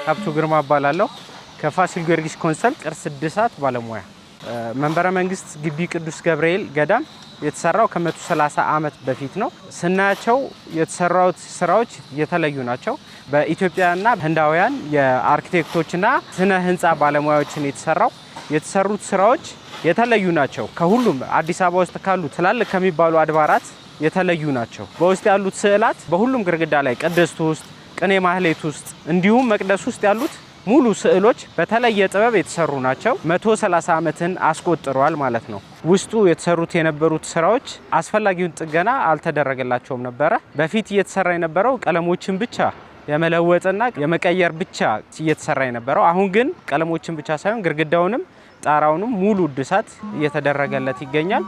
ሀብቱ ግርማ እባላለሁ ከፋሲል ጊዮርጊስ ኮንሰልት ቅርስ እድሳት ባለሙያ። መንበረ መንግስት ግቢ ቅዱስ ገብርኤል ገዳም የተሰራው ከ130 ዓመት በፊት ነው። ስናያቸው የተሰራውት ስራዎች የተለዩ ናቸው። በኢትዮጵያና ህንዳውያን የአርኪቴክቶችና ስነ ህንፃ ባለሙያዎችን የተሰሩት ስራዎች የተለዩ ናቸው። ከሁሉም አዲስ አበባ ውስጥ ካሉ ትላልቅ ከሚባሉ አድባራት የተለዩ ናቸው። በውስጥ ያሉት ስዕላት በሁሉም ግድግዳ ላይ ቅድስት ውስጥ፣ ቅኔ ማህሌት ውስጥ እንዲሁም መቅደስ ውስጥ ያሉት ሙሉ ስዕሎች በተለየ ጥበብ የተሰሩ ናቸው። 130 ዓመትን አስቆጥረዋል ማለት ነው። ውስጡ የተሰሩት የነበሩት ስራዎች አስፈላጊውን ጥገና አልተደረገላቸውም ነበረ። በፊት እየተሰራ የነበረው ቀለሞችን ብቻ የመለወጥና የመቀየር ብቻ እየተሰራ የነበረው፣ አሁን ግን ቀለሞችን ብቻ ሳይሆን ግድግዳውንም ጣራውንም ሙሉ እድሳት እየተደረገለት ይገኛል።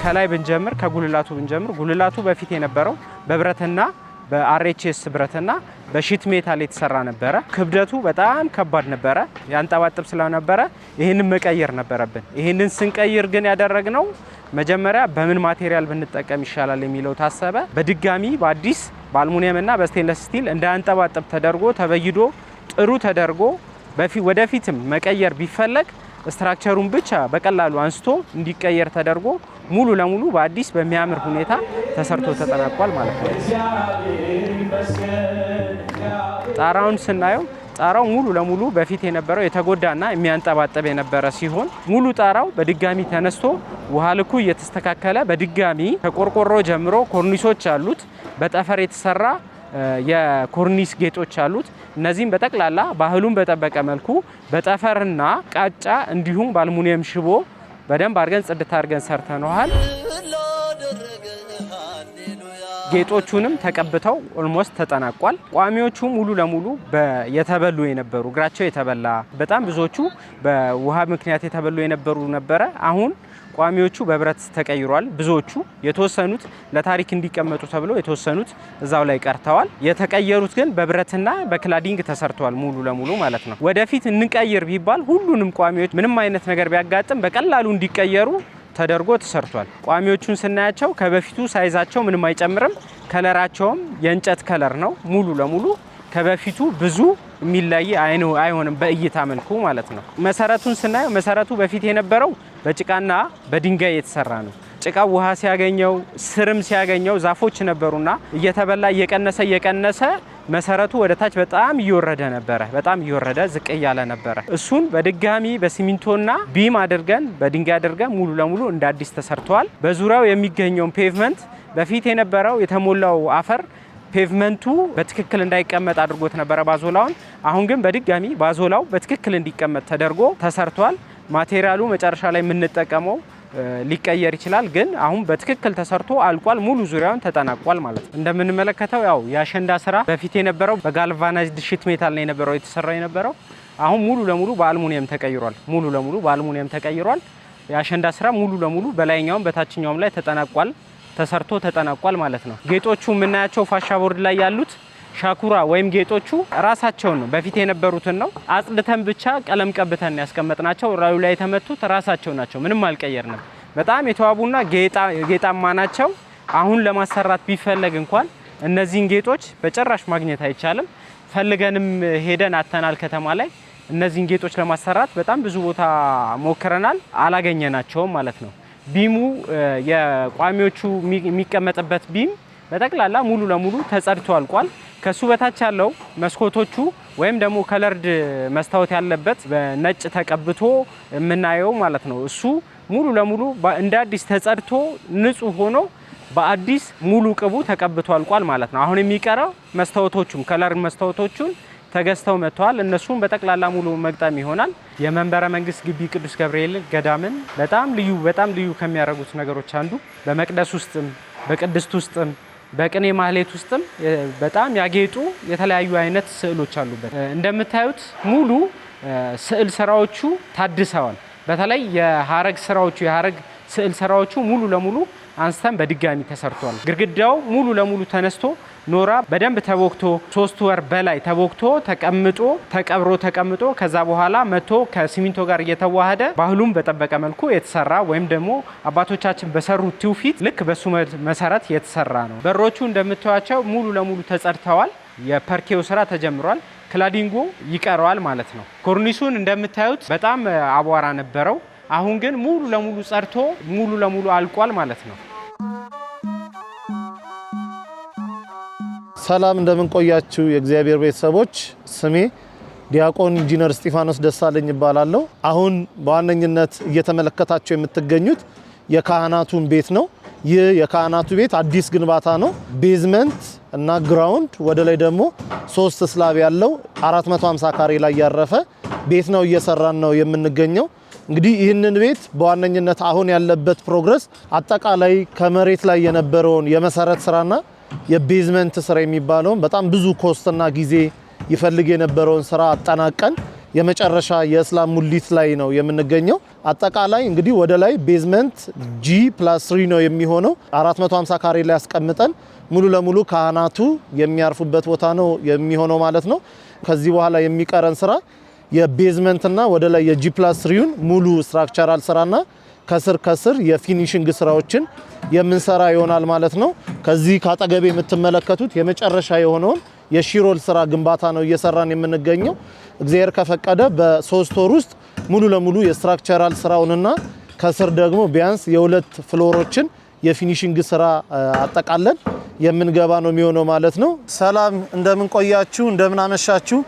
ከላይ ብንጀምር ከጉልላቱ ብንጀምር ጉልላቱ በፊት የነበረው በብረትና በአርኤችኤስ ብረትና በሺት ሜታል የተሰራ ነበረ። ክብደቱ በጣም ከባድ ነበረ፣ ያንጠባጥብ ስለነበረ ይህንን መቀየር ነበረብን። ይህንን ስንቀይር ግን ያደረግነው መጀመሪያ በምን ማቴሪያል ብንጠቀም ይሻላል የሚለው ታሰበ። በድጋሚ በአዲስ በአልሙኒየምና በስቴንለስ ስቲል እንዳያንጠባጥብ ተደርጎ ተበይዶ ጥሩ ተደርጎ ወደፊትም መቀየር ቢፈለግ ስትራክቸሩን ብቻ በቀላሉ አንስቶ እንዲቀየር ተደርጎ ሙሉ ለሙሉ በአዲስ በሚያምር ሁኔታ ተሰርቶ ተጠናቋል ማለት ነው። ጣራውን ስናየው ጣራው ሙሉ ለሙሉ በፊት የነበረው የተጎዳና የሚያንጠባጥብ የነበረ ሲሆን ሙሉ ጣራው በድጋሚ ተነስቶ ውሃ ልኩ እየተስተካከለ በድጋሚ ከቆርቆሮ ጀምሮ ኮርኒሶች አሉት። በጠፈር የተሰራ የኮርኒስ ጌጦች አሉት። እነዚህም በጠቅላላ ባህሉን በጠበቀ መልኩ በጠፈርና ቃጫ እንዲሁም በአልሙኒየም ሽቦ በደንብ አድርገን ጽድት አድርገን ሰርተነዋል። ጌጦቹንም ተቀብተው ኦልሞስት ተጠናቋል። ቋሚዎቹ ሙሉ ለሙሉ የተበሉ የነበሩ እግራቸው የተበላ በጣም ብዙዎቹ በውሃ ምክንያት የተበሉ የነበሩ ነበረ። አሁን ቋሚዎቹ በብረት ተቀይሯል። ብዙዎቹ የተወሰኑት ለታሪክ እንዲቀመጡ ተብሎ የተወሰኑት እዛው ላይ ቀርተዋል። የተቀየሩት ግን በብረትና በክላዲንግ ተሰርተዋል ሙሉ ለሙሉ ማለት ነው። ወደፊት እንቀይር ቢባል ሁሉንም ቋሚዎች ምንም አይነት ነገር ቢያጋጥም በቀላሉ እንዲቀየሩ ተደርጎ ተሰርቷል። ቋሚዎቹን ስናያቸው ከበፊቱ ሳይዛቸው ምንም አይጨምርም። ከለራቸውም የእንጨት ከለር ነው ሙሉ ለሙሉ ከበፊቱ ብዙ የሚለይ አይሆንም በእይታ መልኩ ማለት ነው። መሰረቱን ስናየው መሰረቱ በፊት የነበረው በጭቃና በድንጋይ የተሰራ ነው። ጭቃው ውሃ ሲያገኘው ስርም ሲያገኘው ዛፎች ነበሩና እየተበላ እየቀነሰ መሰረቱ ወደ ታች በጣም እየወረደ ነበረ። በጣም እየወረደ ዝቅ እያለ ነበረ። እሱን በድጋሚ በሲሚንቶና ቢም አድርገን በድንጋይ አድርገን ሙሉ ለሙሉ እንደ አዲስ ተሰርቷል። በዙሪያው የሚገኘው ፔቭመንት በፊት የነበረው የተሞላው አፈር ፔቭመንቱ በትክክል እንዳይቀመጥ አድርጎት ነበረ ባዞላውን። አሁን ግን በድጋሚ ባዞላው በትክክል እንዲቀመጥ ተደርጎ ተሰርቷል። ማቴሪያሉ መጨረሻ ላይ የምንጠቀመው ሊቀየር ይችላል፣ ግን አሁን በትክክል ተሰርቶ አልቋል። ሙሉ ዙሪያውን ተጠናቋል ማለት ነው። እንደምንመለከተው ያው የአሸንዳ ስራ በፊት የነበረው በጋልቫናይዝድ ሺት ሜታል ነው የተሰራ የነበረው። አሁን ሙሉ ለሙሉ በአልሙኒየም ተቀይሯል። ሙሉ ለሙሉ በአልሙኒየም ተቀይሯል። የአሸንዳ ስራ ሙሉ ለሙሉ በላይኛውም በታችኛውም ላይ ተሰርቶ ተጠናቋል ማለት ነው። ጌጦቹ የምናያቸው ፋሻ ቦርድ ላይ ያሉት ሻኩራ ወይም ጌጦቹ ራሳቸውን ነው በፊት የነበሩትን ነው አጽድተን ብቻ ቀለም ቀብተን ያስቀመጥናቸው። ራዩ ላይ የተመቱት ራሳቸው ናቸው። ምንም አልቀየርንም። በጣም የተዋቡና ጌጣማ ናቸው። አሁን ለማሰራት ቢፈለግ እንኳን እነዚህን ጌጦች በጭራሽ ማግኘት አይቻልም። ፈልገንም ሄደን አተናል ከተማ ላይ እነዚህን ጌጦች ለማሰራት በጣም ብዙ ቦታ ሞክረናል፣ አላገኘናቸውም ማለት ነው። ቢሙ የቋሚዎቹ የሚቀመጥበት ቢም በጠቅላላ ሙሉ ለሙሉ ተጸድቶ አልቋል። ከሱ በታች ያለው መስኮቶቹ ወይም ደግሞ ከለርድ መስታወት ያለበት በነጭ ተቀብቶ የምናየው ማለት ነው። እሱ ሙሉ ለሙሉ እንደ አዲስ ተጸድቶ ንጹህ ሆኖ በአዲስ ሙሉ ቅቡ ተቀብቶ አልቋል ማለት ነው። አሁን የሚቀረው መስታወቶቹም ከለር መስታወቶቹን ተገዝተው መጥተዋል። እነሱም በጠቅላላ ሙሉ መግጠም ይሆናል። የመንበረ መንግስት ግቢ ቅዱስ ገብርኤል ገዳምን በጣም ልዩ ከሚያደርጉት ነገሮች አንዱ በመቅደስ ውስጥም በቅድስት ውስጥም በቅኔ ማህሌት ውስጥም በጣም ያጌጡ የተለያዩ አይነት ስዕሎች አሉበት። እንደምታዩት ሙሉ ስዕል ስራዎቹ ታድሰዋል። በተለይ የሐረግ ስራዎቹ የሐረግ ስዕል ስራዎቹ ሙሉ ለሙሉ አንስተን በድጋሚ ተሰርቷል። ግድግዳው ሙሉ ለሙሉ ተነስቶ ኖራ በደንብ ተቦክቶ 3 ወር በላይ ተቦክቶ ተቀምጦ ከዛ በኋላ መጥቶ ከሲሚንቶ ጋር እየተዋሃደ ባህሉን በጠበቀ መልኩ የተሰራ ወይም ደግሞ አባቶቻችን በሰሩት ትውፊት ልክ በሱ መሰረት የተሰራ ነው። በሮቹ እንደምታዩቸው ሙሉ ለሙሉ ተጸድተዋል። የፐርኬው ስራ ተጀምሯል። ክላዲንጉ ይቀረዋል ማለት ነው። ኮርኒሱን እንደምታዩት በጣም አቧራ ነበረው። አሁን ግን ሙሉ ለሙሉ ጸድቶ ሙሉ ለሙሉ አልቋል ማለት ነው። ሰላም እንደምን ቆያችሁ የእግዚአብሔር ቤተሰቦች። ስሜ ዲያቆን ኢንጂነር እስጢፋኖስ ደሳለኝ ይባላለሁ። አሁን በዋነኝነት እየተመለከታችሁ የምትገኙት የካህናቱን ቤት ነው። ይህ የካህናቱ ቤት አዲስ ግንባታ ነው። ቤዝመንት እና ግራውንድ ወደ ላይ ደግሞ 3 ስላብ ያለው 450 ካሬ ላይ ያረፈ ቤት ነው እየሰራን ነው የምንገኘው። እንግዲህ ይህንን ቤት በዋነኝነት አሁን ያለበት ፕሮግረስ አጠቃላይ ከመሬት ላይ የነበረውን የመሰረት ስራና የቤዝመንት ስራ የሚባለውን በጣም ብዙ ኮስትና ጊዜ ይፈልግ የነበረውን ስራ አጠናቀን የመጨረሻ የእስላም ሙሊት ላይ ነው የምንገኘው። አጠቃላይ እንግዲህ ወደ ላይ ቤዝመንት G+3 ነው የሚሆነው። 450 ካሬ ላይ ያስቀምጠን ሙሉ ለሙሉ ካህናቱ የሚያርፉበት ቦታ ነው የሚሆነው ማለት ነው። ከዚህ በኋላ የሚቀረን ስራ የቤዝመንትና ወደ ላይ የG+3ን ሙሉ ስትራክቸራል ስራና ከስር የፊኒሺንግ ስራዎችን የምንሰራ ይሆናል ማለት ነው። ከዚህ ካጠገቤ የምትመለከቱት የመጨረሻ የሆነውን የሺሮል ስራ ግንባታ ነው እየሰራን የምንገኘው። እግዚአብሔር ከፈቀደ በ3 ወር ውስጥ ሙሉ ለሙሉ የስትራክቸራል ስራውንና ከስር ደግሞ ቢያንስ የ2 ፍሎሮችን የፊኒሺንግ ስራ አጠቃለን የምንገባ ነው የሚሆነው ማለት ነው። ሰላም እንደምን ቆያችሁ፣ እንደምን አመሻችሁ።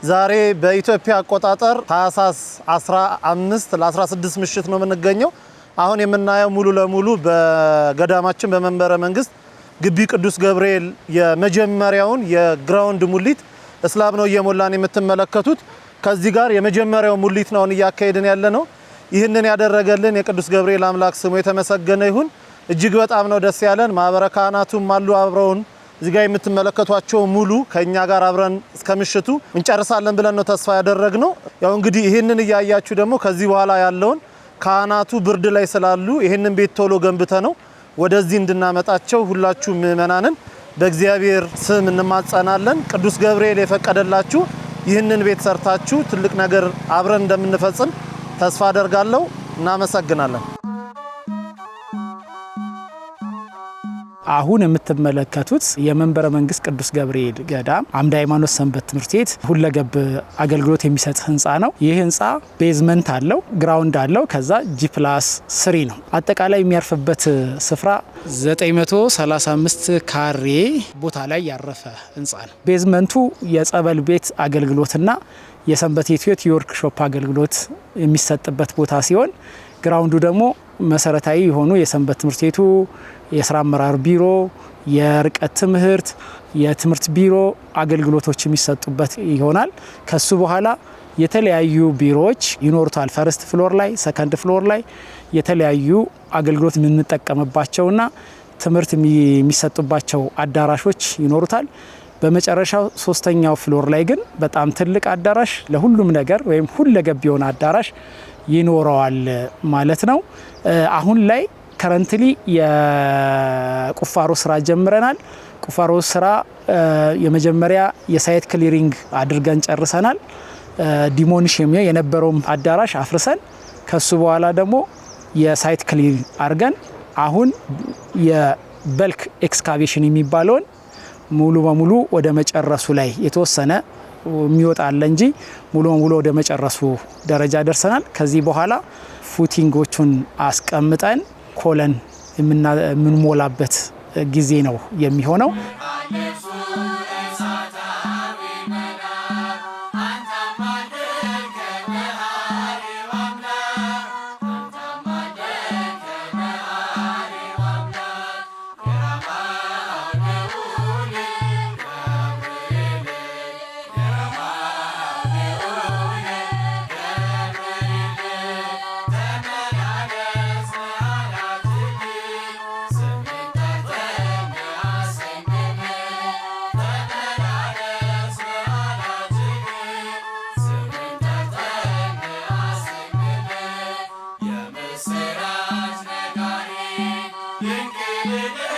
ዛሬ በኢትዮጵያ አቆጣጠር ታህሳስ 15 ለ16 ምሽት ነው የምንገኘው። አሁን የምናየው ሙሉ ለሙሉ በገዳማችን በመንበረ መንግስት ግቢ ቅዱስ ገብርኤል የመጀመሪያውን የግራውንድ ሙሊት እስላም ነው እየሞላን የምትመለከቱት። ከዚህ ጋር የመጀመሪያው ሙሊት ነው እያካሄድን ያለ ነው። ይህንን ያደረገልን የቅዱስ ገብርኤል አምላክ ስሙ የተመሰገነ ይሁን። እጅግ በጣም ነው ደስ ያለን። ማህበረ ካህናቱም አሉ አብረውን እዚህ ጋር የምትመለከቷቸው ሙሉ ከኛ ጋር አብረን እስከ ምሽቱ እንጨርሳለን ብለን ነው ተስፋ ያደረግነው። ያው እንግዲህ ይህንን እያያችሁ ደግሞ ከዚህ በኋላ ያለውን ካህናቱ ብርድ ላይ ስላሉ ይህንን ቤት ቶሎ ገንብተ ነው ወደዚህ እንድናመጣቸው ሁላችሁ ምእመናንን በእግዚአብሔር ስም እንማጸናለን። ቅዱስ ገብርኤል የፈቀደላችሁ ይህንን ቤት ሰርታችሁ ትልቅ ነገር አብረን እንደምንፈጽም ተስፋ አደርጋለሁ። እናመሰግናለን። አሁን የምትመለከቱት የመንበረ መንግስት ቅዱስ ገብርኤል ገዳም አምደ ሃይማኖት ሰንበት ትምህርት ቤት ሁለገብ አገልግሎት የሚሰጥ ህንፃ ነው። ይህ ህንፃ ቤዝመንት አለው፣ ግራውንድ አለው፣ ከዛ G+3 ነው። አጠቃላይ የሚያርፍበት ስፍራ 935 ካሬ ቦታ ላይ ያረፈ ህንፃ ነው። ቤዝመንቱ የጸበል ቤት አገልግሎትና የሰንበት ቤት የወርክሾፕ አገልግሎት የሚሰጥበት ቦታ ሲሆን ግራውንዱ ደግሞ መሰረታዊ የሆኑ የሰንበት ትምህርት ቤቱ የስራ አመራር ቢሮ፣ የርቀት ትምህርት፣ የትምህርት ቢሮ አገልግሎቶች የሚሰጡበት ይሆናል። ከሱ በኋላ የተለያዩ ቢሮዎች ይኖሩታል። ፈርስት ፍሎር ላይ፣ ሰከንድ ፍሎር ላይ የተለያዩ አገልግሎት የምንጠቀምባቸውና ትምህርት የሚሰጡባቸው አዳራሾች ይኖሩታል። በመጨረሻው 3ኛው ፍሎር ላይ ግን በጣም ትልቅ አዳራሽ ለሁሉም ነገር ወይም ሁለገብ የሆነ አዳራሽ ይኖረዋል ማለት ነው። አሁን ላይ ከረንትሊ የቁፋሮ ስራ ጀምረናል። ቁፋሮ ስራ የመጀመሪያ የሳይት ክሊሪንግ አድርገን ጨርሰናል። ዲሞኒሽ የነበረውም አዳራሽ አፍርሰን ከሱ በኋላ ደግሞ የሳይት ክሊሪንግ አድርገን አሁን የበልክ ኤክስካቬሽን የሚባለውን ሙሉ በሙሉ ወደ መጨረሱ ላይ የተወሰነ የሚወጣለ እንጂ ሙሉ በሙሉ ወደ መጨረሱ ደረጃ ደርሰናል። ከዚህ በኋላ ፉቲንጎቹን አስቀምጠን ኮለን የምንሞላበት ጊዜ ነው የሚሆነው። Say Thank you.